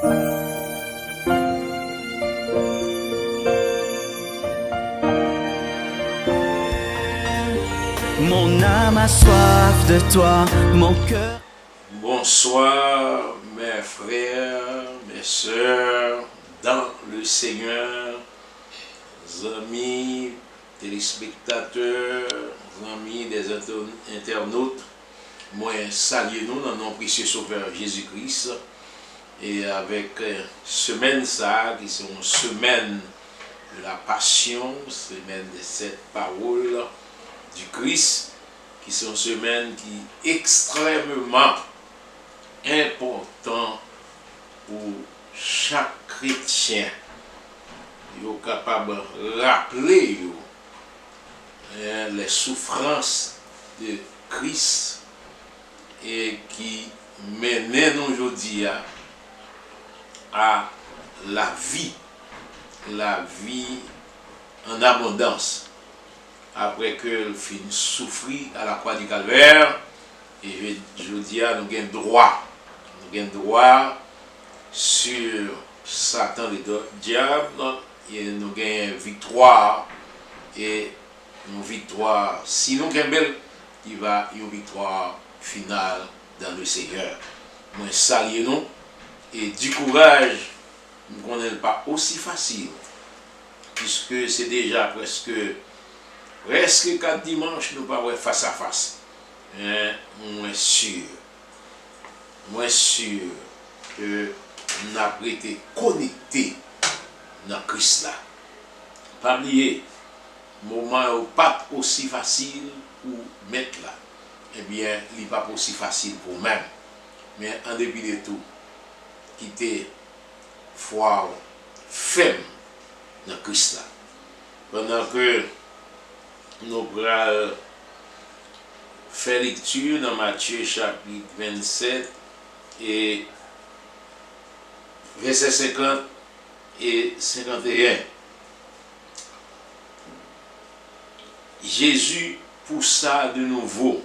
Mon âme a soif de toi, mon cœur. Bonsoir mes frères, mes sœurs, dans le Seigneur, amis, téléspectateurs, amis des internautes. Moi, saluez-nous dans notre précieux Sauveur Jésus-Christ. Et avec semaine ça, qui sont une semaine de la passion, semaine de cette parole du Christ, qui sont semaines qui extrêmement important pour chaque chrétien. Il est capable de rappeler les souffrances de Christ et qui mènent nous aujourd'hui à la vie en abondance. Après que fin souffrir à la croix du calvaire, et je dis à nous avons droit sur Satan et le diable, et nous avons victoire, et une victoire, si nous avons belle, il va y avoir une victoire finale dans le Seigneur. Moi, saluez nous et du courage, nous ne connaissons pas aussi facile, puisque c'est déjà presque 4 dimanches, nous ne pouvons pas face à face. Moins sûr que nous avons été connectés dans Christ là. Pas oublier, moment n'est pas aussi facile pour mettre là. Eh bien, il n'est pas aussi facile pour même. Mais en dépit de tout, quitter foi ferme dans Christ là. Pendant que nous allons faire lecture dans Matthieu chapitre 27 et versets 50 et 51. Jésus poussa de nouveau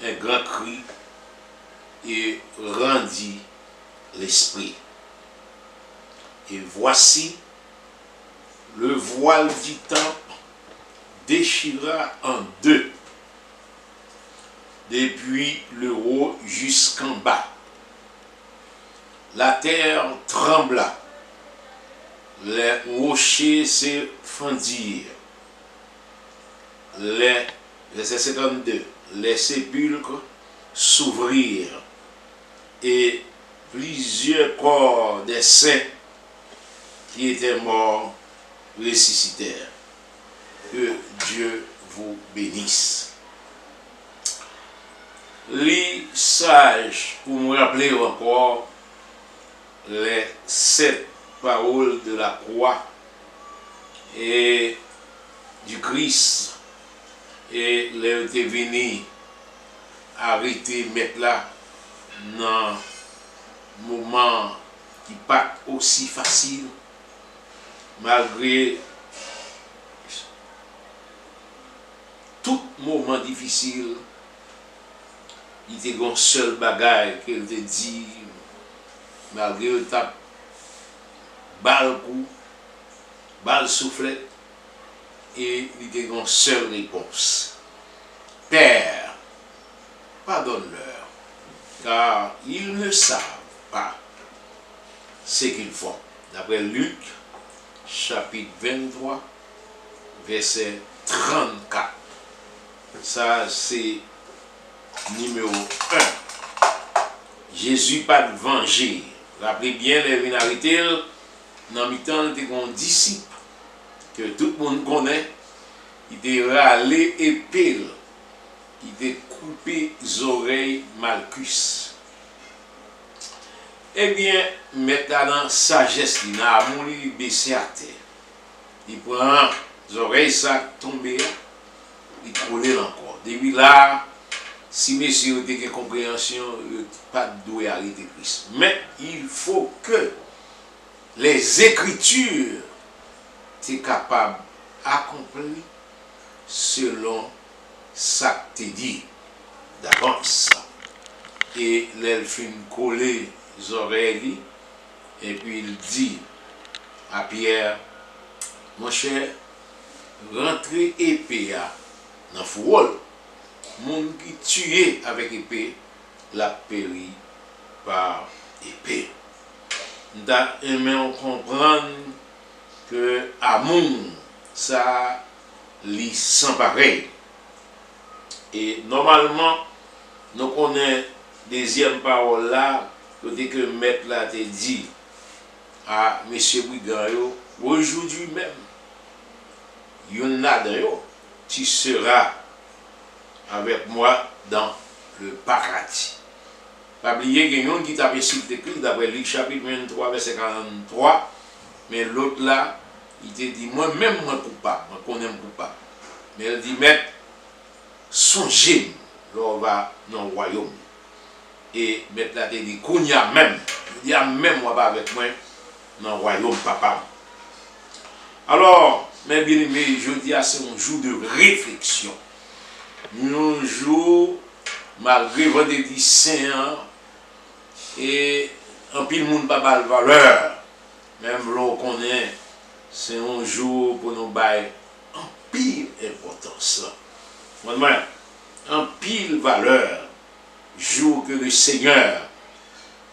un grand cri et rendit l'esprit. Et voici, le voile du temple déchira en deux, depuis le haut jusqu'en bas. La terre trembla, les rochers se fendirent. Verset 52, les sépulcres s'ouvrirent et plusieurs corps des saints qui étaient morts ressuscitèrent. Que Dieu vous bénisse. Les sages, pour me rappeler encore les 7 paroles de la croix et du Christ, et les étaient venus arrêter mettre là dans un moment qui n'est pas aussi facile, malgré tout moment difficile. Il était un seul bagage qu'il te dit, malgré le tape, balle coup, balle soufflet, et il était une seule réponse. Père, pardonne-leur, car ils ne savent pas ce qu'ils font. D'après Luc, chapitre 23, verset 34. Ça, c'est numéro 1. Jésus pas de venger. Rappelez bien les vinarités, dans le temps de un disciple que tout le monde connaît, il était râlé épée, il était coupé les oreilles Malchus. Eh bien, maintenant, sagesse, il a amouru baissé à terre. Il prend les oreilles, ça tombe, il coule encore. Depuis là, si messieurs ont une compréhension, pas de doué arrêter Christ. Mais il faut que les Écritures soient capables d'accomplir selon ça que tu dis d'avance. Et l'elfine coller les oreilles, Et puis il dit à Pierre, mon cher, rentrez épée dans le fourreau. Moun qui tué avec épée, la péri par épée. Nous aimons comprendre que amour, ça, lit sans pareil. Et normalement, nous connaissons deuxième parole là, côté que maître là te dit à M. Brigands, aujourd'hui même, yon là dedans, tu seras avec moi dans le paradis. Pas oublier qu'il y a un qui t'a écrit d'après Luc chapitre 23, verset 43, mais l'autre là, il te dit, moi-même, moi coupable, moi connais coupable. Mais il dit, maître, songez, l'on va dans le royaume. Et maître là te dit, qu'on y a même, il y a même moi avec moi dans le royaume, papa. Alors, mes bien-aimés, je dis, c'est un jour de réflexion. Un jour, malgré vendredi saint, et un pile monde pas mal valeur, même l'on connaît, c'est un jour pour nous bailler en pile importance. En pile valeur, jour que le Seigneur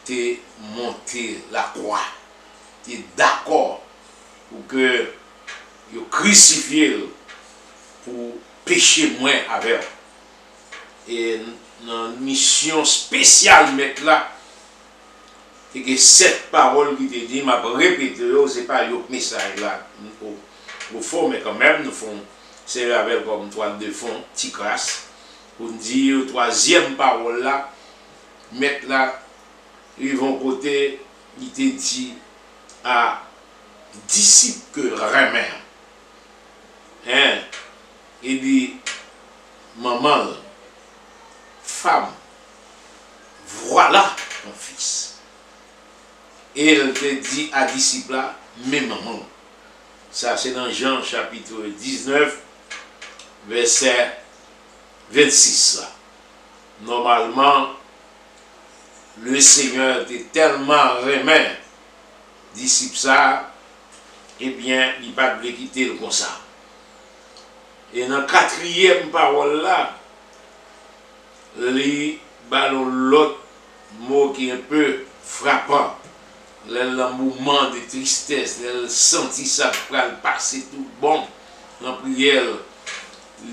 t'est monté la croix, t'es d'accord pour que il crucifié pour pécher moins avec. Et dans une mission spéciale mettre là, et que cette parole qui te dit, m'a répété, c'est pas le message là au fond, mais quand même nous font c'est avec comme toile de fond, petit crasse, pour dire troisième parole là, mettre là, ils vont côté, il te dit à disciple que remet. Hein? Il dit, maman, femme, voilà ton fils. Et elle te dit à disciple là, mais maman. Ça c'est dans Jean chapitre 19, verset 26. Là. Normalement, le Seigneur était tellement remet disciple ça, eh bien, il ne va pas quitter le comme ça. Et dans la quatrième parole là, il ballon l'autre mot qui est un peu frappant. Le moment de tristesse, elle sentit ça pour passer tout bon. Dans la prière,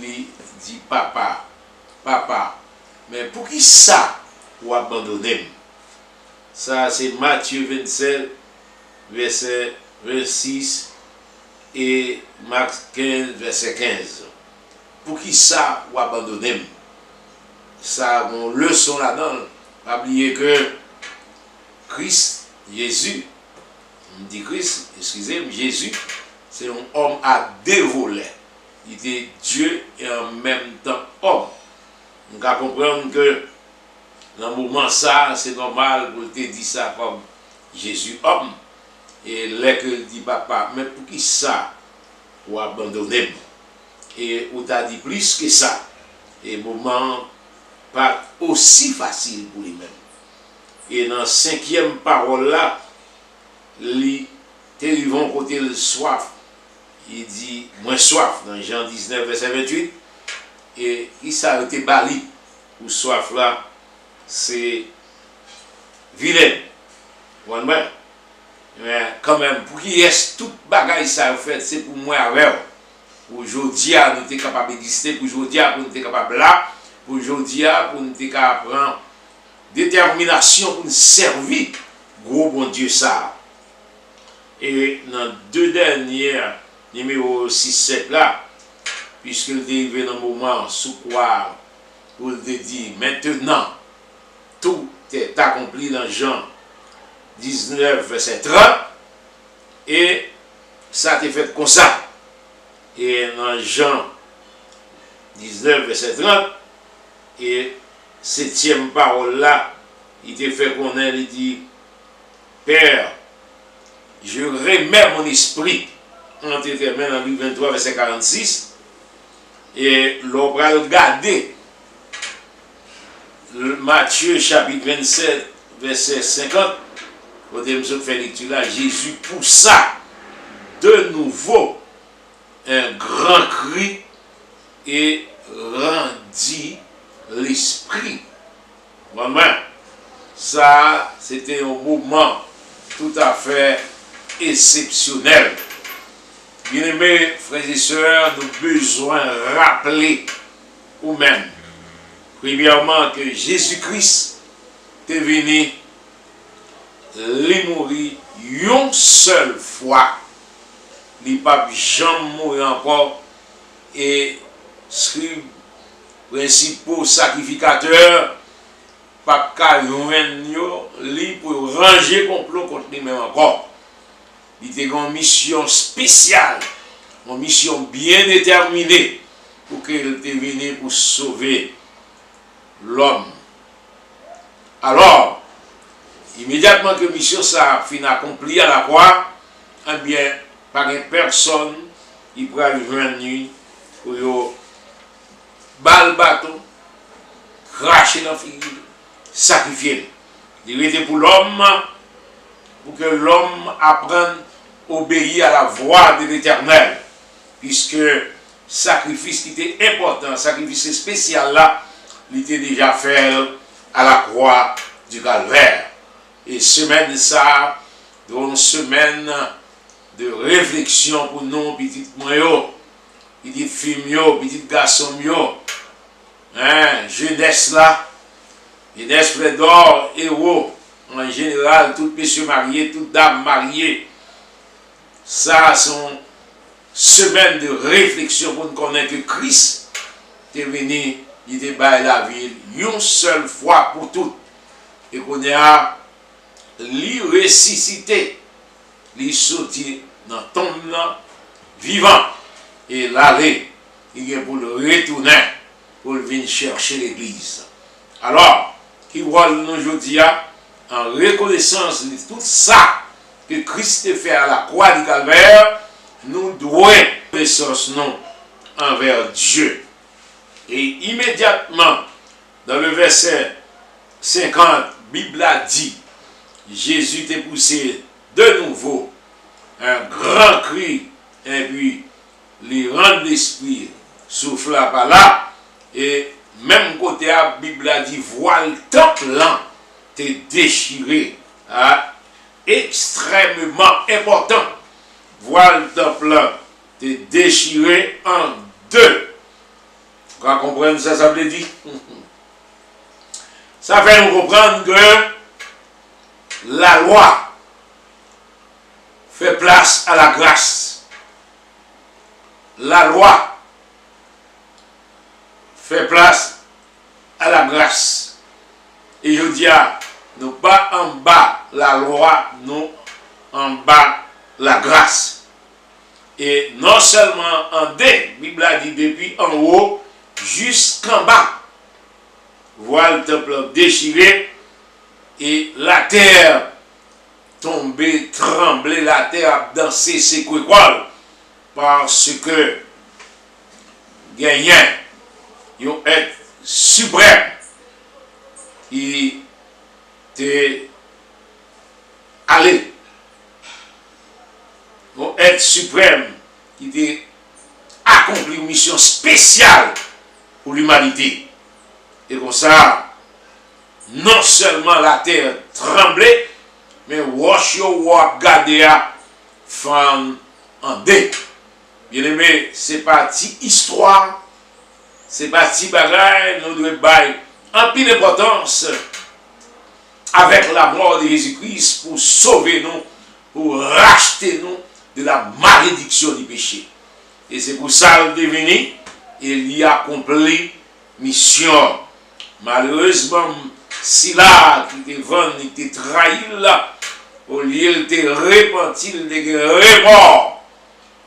il dit papa, papa, mais pour qui ça ou abandonner? Ça c'est Matthieu 27, verset 26 et Marc 15, verset 15. Pour qui ça ou abandonner? Ça, mon leçon là-dedans, pas oublier que Christ, Jésus, on dit Christ, excusez-moi, Jésus, c'est un homme à deux volets. Il était Dieu et en même temps homme. On peut comprendre que dans le moment ça, c'est normal pour te dire ça comme Jésus homme. Et là que dit papa, mais pour qui ça ou abandonner? Et on t'a dit plus que ça. Et moment pas aussi facile pour lui-même. Et dans la cinquième parole là, ils vont côté le soif. Il dit, moins soif, dans Jean 19, verset 28. Et il s'est arrêté bali. Ou soif là, c'est vilain. Mais quand même, pour qu'il y ait tout bagaille ça fait, c'est pour moi avec. Aujourd'hui, nous sommes capables d'exister. Pour aujourd'hui, nous sommes capables là. Pour aujourd'hui, pour nous sommes capables de prendre détermination pour nous servir. Gros bon Dieu ça. Et dans deux dernières, numéro 6-7 là, puisqu'il est arrivé dans le moment sous quoi, pour te dire maintenant, tout est accompli dans Jean 19, verset 30, et ça t'est fait comme ça. Et dans Jean 19, verset 30, et septième parole là, il t'est fait connaître, il dit, Père, je remets mon esprit entre tes mains dans Luc 23, verset 46, et l'on va regarder Matthieu chapitre 27, verset 50, Côté me fait lecture là, Jésus poussa de nouveau un grand cri et rendit l'esprit. Vraiment, ça, c'était un moment tout à fait exceptionnel. Bien-aimés frères et sœurs, nous avons besoin de rappeler ou même, premièrement, que Jésus-Christ est venu mourir une seule fois. Il n'a pas jamais mourir encore. Et scribes principaux sacrificateurs, pas qu'à lui pour ranger complot contre lui-même encore. Il était une mission spéciale, une mission bien déterminée pour qu'il était venu pour sauver l'homme. Alors, immédiatement que la mission ça fin accomplie à la croix, eh bien, par une personne, il pourra le joindre pour battre le bâton, cracher dans la figure, sacrifier. Il était pour l'homme, pour que l'homme apprenne à obéir à la voix de l'Éternel, puisque sacrifice qui était important, sacrifice spécial là, il était déjà fait à la croix du Calvaire. Et semaine ça, dans une semaine de réflexion pour nous, petits moyens, petits filles, petits garçons, jeunesse là, jeunesse d'or, héros, en général, toutes messieurs mariés, toutes dames mariées. Ça, sont semaines de réflexion pour nous connaître que Christ est venu, il est bas la ville, une seule fois pour toutes. Et qu'on a lui ressuscité, lui sorti dans le tombe vivant, et l'aller, il est pour le retourner, pour venir chercher l'église. Alors, qui voit nous aujourd'hui en reconnaissance de tout ça que Christ a fait à la croix du Calvaire, nous devons reconnaissance non envers Dieu. Et immédiatement, dans le verset 50, la Bible a dit, Jésus t'a poussé de nouveau un grand cri, et puis les rangs d'esprit souffla par là, et même côté la Bible a dit, voile temple t'es déchiré. Extrêmement important. Voile temple t'es déchiré en deux. Vous comprenez ça, ça veut dire? Ça fait nous comprendre que la loi fait place à la grâce. La loi fait place à la grâce. Et je dis, nous pas en bas la loi, nous en bas la grâce. Et non seulement en deux, la Bible a dit depuis en haut jusqu'en bas. Voilà le temple déchiré et la terre tombée, tremblée, la terre a dansé ses couilles parce que gagnant, il est suprême. Il est allé. Il est suprême. Il a accompli une mission spéciale pour l'humanité. Et comme ça, non seulement la terre tremblait, mais wash yo wap gade a fan en deux. Bien aimé, c'est parti histoire, c'est parti bagaille, nous devons bailler en pile d'importance avec la mort de Jésus-Christ pour sauver nous, pour racheter nous de la malédiction du péché. Et c'est pour ça qu'il est venu, il y a accompli mission. Malheureusement, si là, qui te vend, qui te trahi là, au lieu de te repentir, de remords.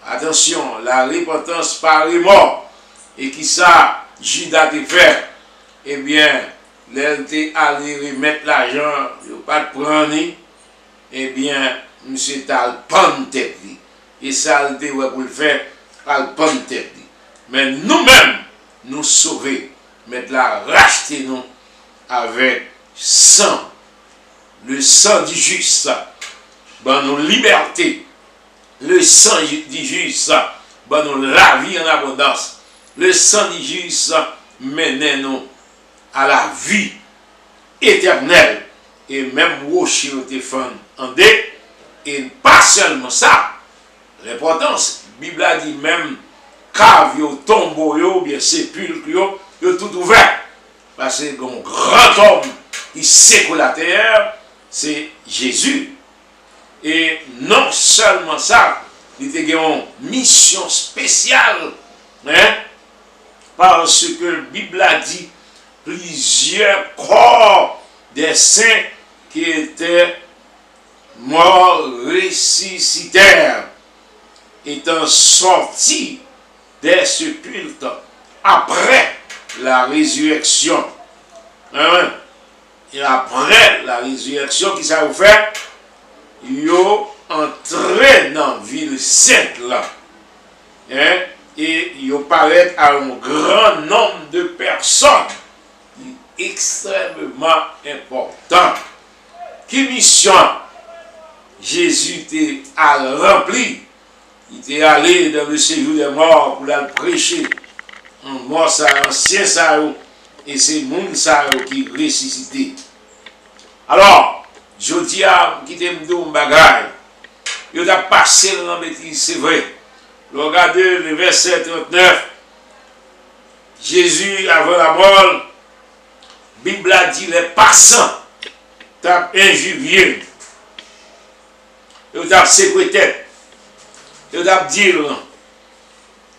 Attention, la repentance par remords. Et qui ça, Judas te fait, eh bien, l'elle te allé remettre l'argent, il ne pas te prendre, eh bien, monsieur t'a le prendre tête. Et ça, il te pour le faire, à le prendre tête. Mais nous-mêmes, nous sauver. Mais la racheter nous avec sang, le sang du juste, ban nous liberté. Le sang du juste, ban nous la vie en abondance. Le sang du juste mène nous à la vie éternelle. Et même rocher au téléphone en dé. Et pas seulement ça. L'importance, la Bible a dit même cave, tombeau, bien sépulcre, yo tout ouvert. Parce que un grand homme qui secoue la terre, c'est Jésus. Et non seulement ça, il a une mission spéciale. Hein, parce que la Bible a dit plusieurs corps des saints qui étaient morts ressuscitèrent, étant sortis des sépulcres après la résurrection. Hein? Et après la résurrection, qui ça vous fait? Ils ont entré dans la ville sainte là. Hein? Et ils paraissent à un grand nombre de personnes. Extrêmement important. Qui mission Jésus a rempli? Il était allé dans le séjour des morts pour aller prêcher. Un mort, un ancien sao, et c'est le monde qui ressuscité. Alors, je dis à qui t'aime de bagaille, il a passé dans la bêtise, c'est vrai. Regardez le verset 39. Jésus, avant la mort, la Bible a dit les passants t'as injurié. Il t'a secoué tête. Il t'a dit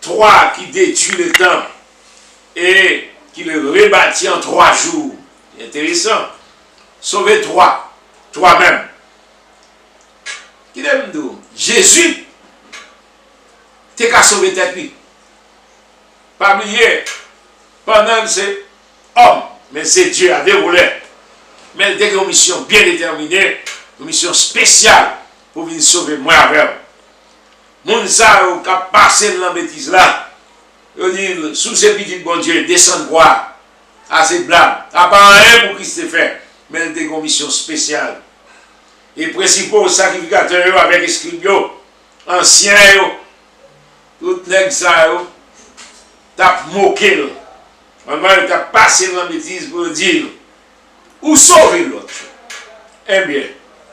toi qui détruis le temple et qui le rebâtit en 3 jours. Intéressant. Sauvez toi-même. Qui l'aime d'où? Jésus, t'es qu'à sauver tête lui. Pas oublier, pendant c'est homme, mais c'est Dieu à dérouler. Mais il a une mission bien déterminée, une mission spéciale pour venir sauver moi avec. Moun sa qui a passé dans la bêtise là, il dit, sous ces petits bon Dieu, descend quoi? À ces blagues. Il n'a pas rien pour Christ fait, mais il a une mission spéciale. Et principaux sacrificateurs avec les scribes, anciens, tout les gens, t'as moqué. Maman, il a passé dans la bêtise pour dire, où sauver l'autre? Eh bien,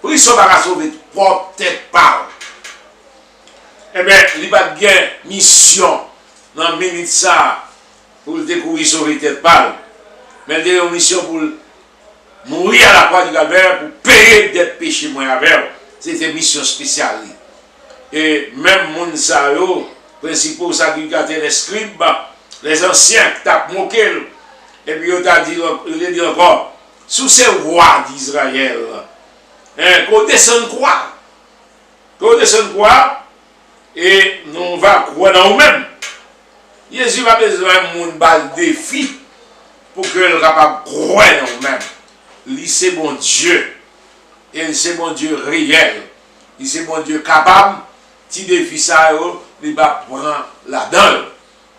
pour il sauver peut-être pas. Eh bien, il va bien mission dans la minute ça pour découvrir sauver peut-être pas. Mais il a une mission pour mourir à la croix du Calvaire pour payer des péchés moins avec. C'était une mission spéciale. Et même mon sao, principaux sacrificateurs, les scribes, les anciens qui t'ont moqué, et puis il a dit encore, sous ces rois d'Israël, qu'on descende quoi? Qu'on descende quoi? Et nous va croire dans nous-mêmes. Jésus va besoin de défi pour que nous capable de croire dans nous-mêmes. Lui, c'est mon Dieu. Et c'est mon Dieu réel. Il c'est mon Dieu capable. Petit défi ça, il va prendre là-dedans.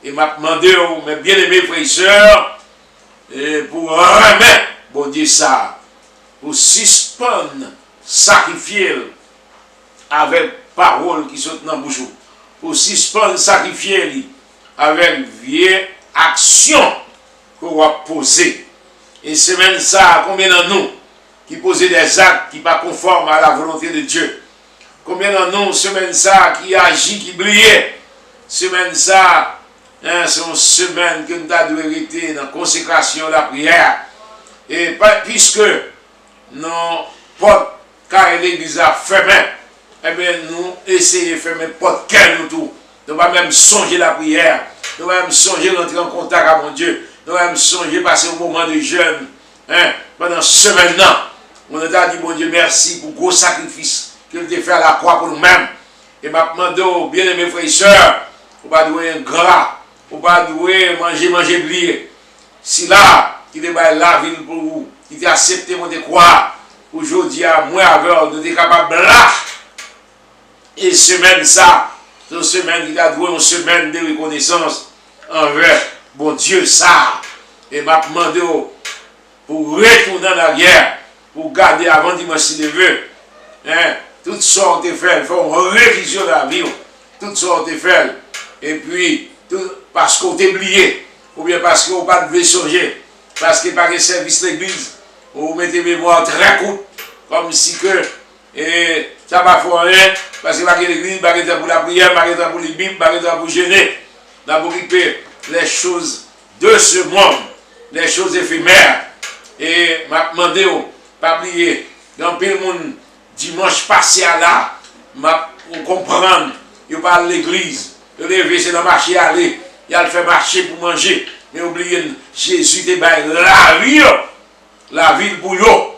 Et m'a demandé, mes bien-aimés frères et sœurs, pour remettre bon Dieu ça, pour suspendre, sacrifier avec parole qui saute dans la bouche, pour suspendre, sacrifier avec vieille action qu'on va poser. Et semaine ça, combien de nous qui posaient des actes qui ne sont pas conformes à la volonté de Dieu? Combien de nous, semaine ça, qui agit, qui brillait? Semaine ça, c'est une semaine que nous avons hérité dans la consécration de la prière. Et puisque nos portes, car l'église a fermé, eh bien nous essayons de fermer porte qu'elle nous tout. Nous allons même songer la prière. Nous allons même songer d'entrer en contact avec mon Dieu. Nous allons même songer passer au moment de jeûne. Pendant ce semaine-là, on a dit, bon Dieu, merci pour le gros sacrifice que vous avez fait à la croix pour nous-mêmes. Et m'a demandé aux bien-aimés frères et sœurs, on va douer un gras, on va douer manger blier. Si là, il est la ville pour vous, il a accepté mon croix, aujourd'hui, à moi, avec, nous sommes capables de là. Et semaine ça, c'est une semaine qui a doué une semaine de reconnaissance envers bon Dieu ça. Et m'a demandé pour retourner en arrière, pour garder avant dimanche de vœux, toutes sortes de fait, font révision de la vie, toutes sortes de fait. Et puis, parce qu'on t'a oublié, ou bien parce qu'on n'a pas de songer, parce qu'il n'y a pas de service de l'église, ou vous mettez mémoire très courte, comme si que ça va faire rien, parce qu'il n'y a pas de l'église, pas de temps pour la prière, pas de temps pour les Bibles, pas de temps pour gêner, pour occuper les choses de ce monde, les choses éphémères. Et m'a demandé, pas oublier, dans le monde, dimanche passé à là, m'a comprendre, il parle de l'église, le lever, c'est dans le marché aller, il a le fait marcher pour manger, mais oubliez, Jésus te bail la vie pour eux.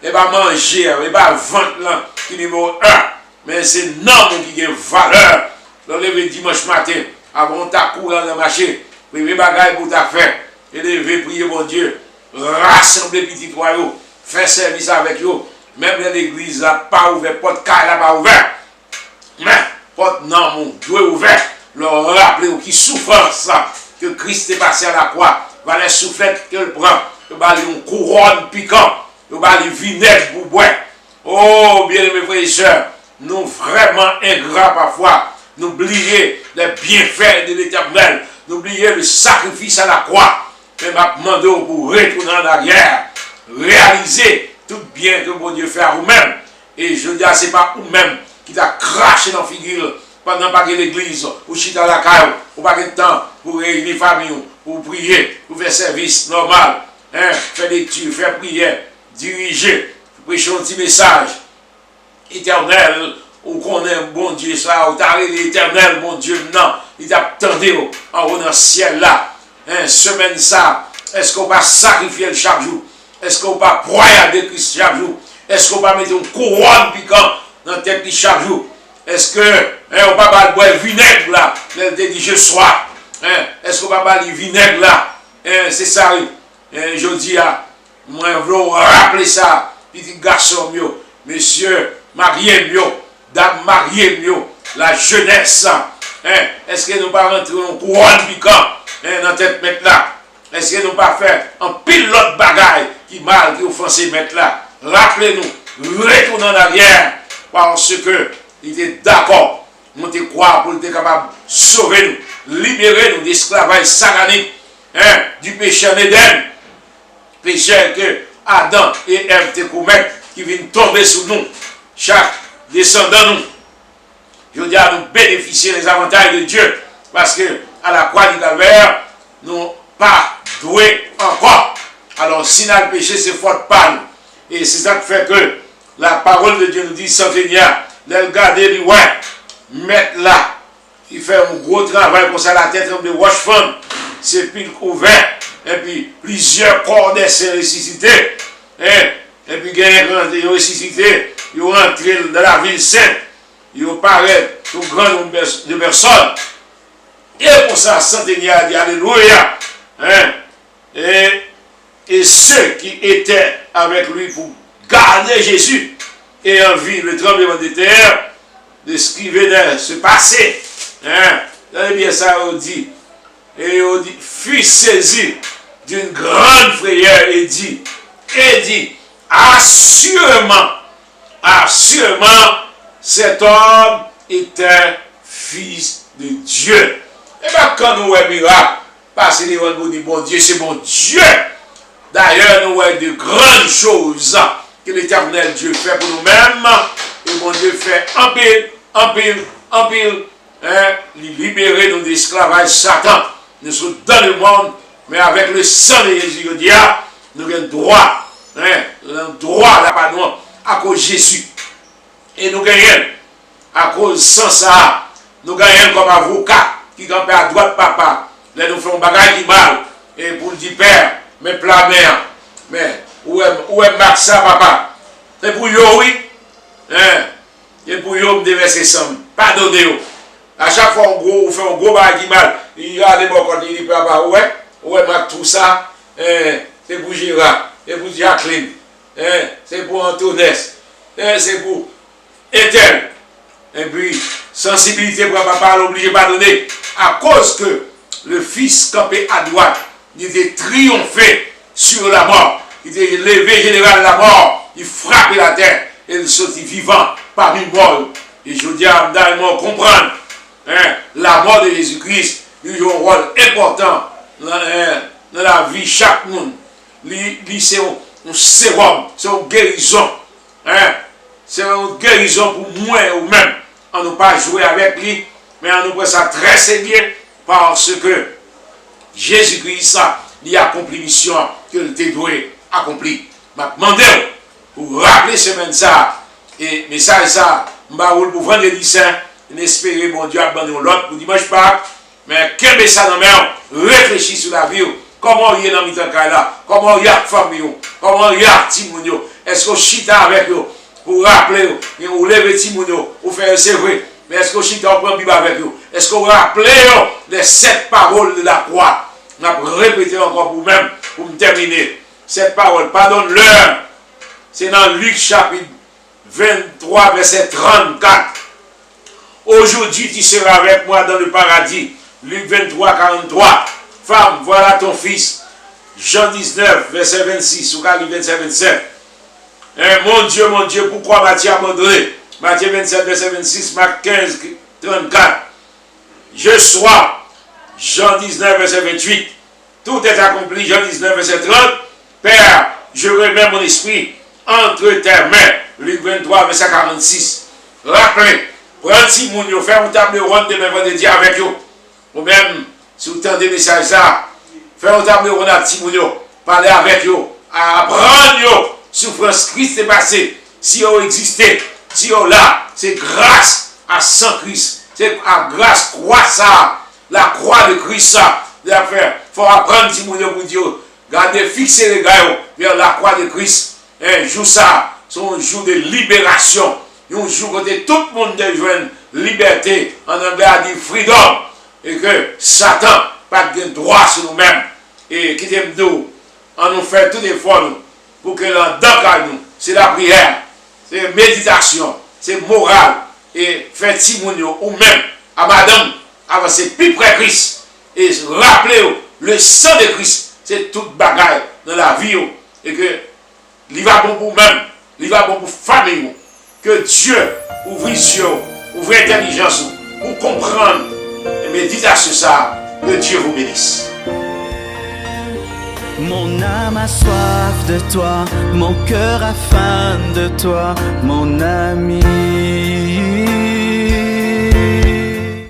Il va manger, il va vendre là, qui est numéro 1, mais c'est non qui a valeur. Le lever dimanche matin, avant ta cour dans le marché, prier bagaille pour ta faire, et lever, prier mon Dieu, rassembler petits royaux, faire service avec eux. Même l'église n'a pas ouvert, porte caille n'a pas ouvert. Mais, porte non, mon Dieu ouvert. Leur rappeler qui souffrance que Christ est passé à la croix. Va les soufflettes qu'il prend. Il va lui une couronne piquant. Il va lui vinaigre pour boire. Oh, bien mes frères et sœurs, nous vraiment ingrats parfois. N'oubliez les bienfaits de l'Éternel. N'oubliez le sacrifice à la croix. Mais m'a demandé pour retourner en arrière. Réaliser tout bien que mon Dieu fait à vous-même. Et je dis, ce n'est pas vous-même qui t'a craché dans la figure pendant pas que l'église, ou chita la caille, ou pas de temps pour réunir famille, pour prier, pour faire service normal, faire lecture, faire prière, diriger, prêcher un petit message éternel, ou qu'on est bon Dieu, ça, ou t'as l'éternel, bon Dieu, non, il t'a attendu en haut dans le ciel là, semaine ça, est-ce qu'on va sacrifier chaque jour? Est-ce qu'on va poignarder Christ chaque jour? Est-ce qu'on va mettre une couronne piquant dans la tête chaque jour? Est-ce que on va pas boire vinaigre là? Elle dit je sois. Est-ce qu'on va pas le vinaigre là? C'est ça. Je dis à moi, je veux rappeler ça. Petit garçon mieux, monsieur marié mieux, dame mariée mieux, la jeunesse. Est-ce que nous pas rentrer en couronne piquant dans la tête maintenant? Est-ce que nous pas faire un pilote bagaille qui mal, qui offensé mettre là? Rappelez-nous, retournons en arrière, parce que il était d'accord, nous te croire pour être capable de sauver nous, libérer nous d'esclavage satanique, du péché en Éden, péché que Adam et Ève te commettent, qui viennent tomber sur nous, chaque descendant nous. Je dis à nous bénéficier des avantages de Dieu, parce que à la croix du Calvaire, nous pas doués encore. Alors, si nous avons péché, c'est faute par nous. Et c'est ça qui fait que la parole de Dieu nous dit, Seigneur, le garder lui, ouais, mettre là. Il fait un gros travail pour ça, la tête comme de roche-femme, c'est pile couvert, et puis plusieurs corps des saints ressuscités, et puis quand ils ont ressuscité, ils ont rentré dans la ville sainte, ils ont parlé au grand nombre de personnes. Et pour ça, Seigneur a dit Alléluia. Et ceux qui étaient avec lui pour garder Jésus et en vie le tremblement de terre, de ce qui venait se passer. Regardez bien ça, on dit. Et on dit, fut saisi d'une grande frayeur et dit, assurément, cet homme était fils de Dieu. Et bien quand nous voyons miracle, parce que nous disons, bon Dieu, c'est bon Dieu. D'ailleurs, nous voyons de grandes choses que l'Éternel Dieu fait pour nous-mêmes. Et mon Dieu fait en pile, libérer nous d'esclavage Satan. Nous sommes dans le monde, mais avec le sang de Jésus, nous avons droit, là-bas, à cause de Jésus. Et nous gagnons, à cause sans ça, nous gagnons comme avocat qui campe à droite papa. Là, nous faisons bagage qui mal. Et pour le dire, Père, mais plat mère, mais où est Maxa papa? C'est pour yo, oui. Et pour yo, me déverser ça. Pardonnez-vous. À chaque fois, on fait un gros bagage qui mal. Il y a des bons côtés, il dit, papa, ouais, Max, tout ça, c'est pour Gérard, c'est pour Jacqueline, c'est pour Antoinette, c'est pour Ethel. Et puis, sensibilité pour papa, l'obligé de pardonner. À cause que le fils campé à droite, il était triomphé sur la mort. Il était levé général de la mort. Il frappait la terre. et sorti vivant parmi mort. Et je dis à Mme comprendre, la mort de Jésus-Christ joue un rôle important dans la vie de chaque monde. C'est un sérum, c'est une guérison. C'est une guérison pour moi ou même. On ne peut pas jouer avec lui, mais on nous prend ça très sérieux parce que Jésus-Christ, il a accompli la mission qu'il était doué accomplir. Je demande pour rappeler semaine ça et message ça, je vais pour vendredi saint, espérer bon Dieu abandonner l'autre pour dimanche Pâques, mais qu'est-ce ça dans mer, réfléchis sur la vie, comment il est dans le là, comment il y a la famille, comment il y a la timon, est-ce que chita avec eux pour rappeler, ou lever timon, ou faire c'est vrai, mais est-ce que chita prend Bible avec eux, est-ce que vous rappelez les 7 paroles de la croix, on a répété encore pour même, pour me terminer, cette parole, pardonne-leur, c'est dans Luc chapitre 23, verset 34. Aujourd'hui, tu seras avec moi dans le paradis. Luc 23, 43. Femme, voilà ton fils. Jean 19, verset 26. Ou 27, 27. Mon Dieu, pourquoi m'as-tu abandonné? Matthieu 27, verset 26. Marc 15, 34. Je sois. Jean 19, verset 28. Tout est accompli. Jean 19, verset 30. Père, je remets mon esprit entre tes mains. Luc 23, verset 46. Rappelez, prenez Simon, faire une table ronde demain vendredi avec vous. Ou même, si vous tendez le message, faire une table ronde à Simon, parler avec vous, apprendre souffrance Christ est passé. Si vous existez, si vous là, c'est grâce à Saint Christ. C'est à grâce croix ça, la croix de Christ ça. Il faut apprendre Simon pour dire, gardez, fixez les gars vers la croix de Christ. Un jour ça, c'est un jour de libération. Un jour côté tout le monde de joindre liberté, en anglais à dire freedom. Et que Satan n'a pas de droit sur nous-mêmes. Et qui t'aime nous, on nous fait tout effort pour que l'endroit nous, c'est la prière, c'est méditation, c'est morale. Et faire Timonio ou même à madame, avancer plus près de Christ. Et rappelez le sang de Christ, c'est toute bagaille dans la vie. Et que il va bon pour vous-même, il va bon pour la famille. Que Dieu ouvre les yeux, ouvre l'intelligence pour comprendre et méditer sur ça. Que Dieu vous bénisse. Mon âme a soif de toi, mon cœur a faim de toi, mon ami.